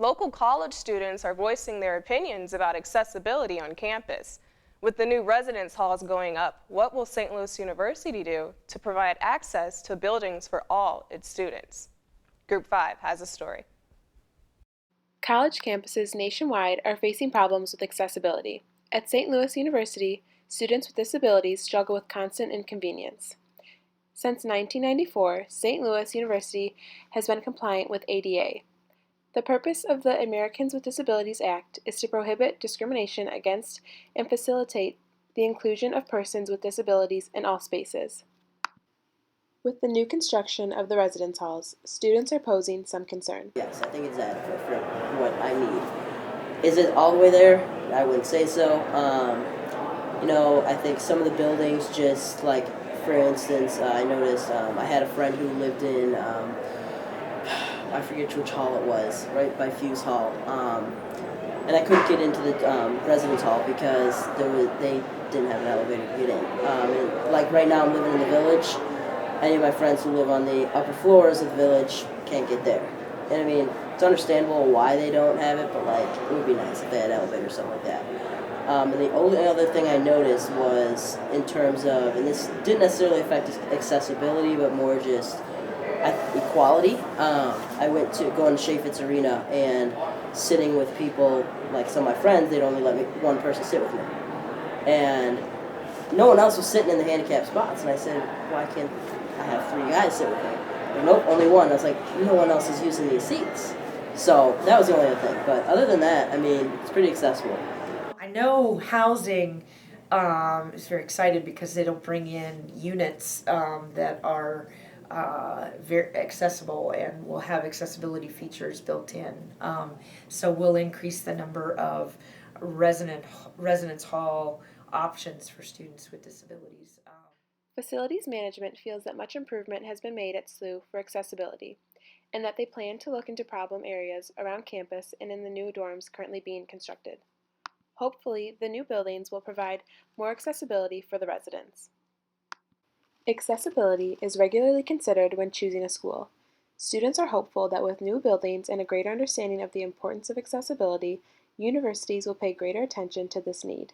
Local college students are voicing their opinions about accessibility on campus. With the new residence halls going up, what will St. Louis University do to provide access to buildings for all its students? Group 5 has a story. College campuses nationwide are facing problems with accessibility. At St. Louis University, students with disabilities struggle with constant inconvenience. Since 1994, St. Louis University has been compliant with ADA. The purpose of the Americans with Disabilities Act is to prohibit discrimination against and facilitate the inclusion of persons with disabilities in all spaces. With the new construction of the residence halls, students are posing some concern. Yes, I think it's adequate for what I need. Is it all the way there? I wouldn't say so. I think some of the buildings, just like, for instance, I noticed I had a friend who lived in, I forget which hall it was, right by Fuse Hall, and I couldn't get into the residence hall because they didn't have an elevator to get in. And like right now, I'm living in the village. Any of my friends who live on the upper floors of the village can't get there. And I mean, it's understandable why they don't have it, but like, it would be nice if they had an elevator or something like that. And the only other thing I noticed was in terms of, and this didn't necessarily affect accessibility, but more just equality. I went to go in Chaffetz Arena and sitting with people, like some of my friends, they'd only let me one person sit with me. And no one else was sitting in the handicapped spots. And I said, why can't I have 3 guys sit with me? Like, nope, only one. I was like, no one else is using these seats. So that was the only other thing. But other than that, I mean, it's pretty accessible. I know housing is very excited because it'll bring in units that are very accessible and will have accessibility features built in. So we'll increase the number of residence hall options for students with disabilities. Facilities management feels that much improvement has been made at SLU for accessibility, and that they plan to look into problem areas around campus and in the new dorms currently being constructed. Hopefully, the new buildings will provide more accessibility for the residents. Accessibility is regularly considered when choosing a school. Students are hopeful that with new buildings and a greater understanding of the importance of accessibility, universities will pay greater attention to this need.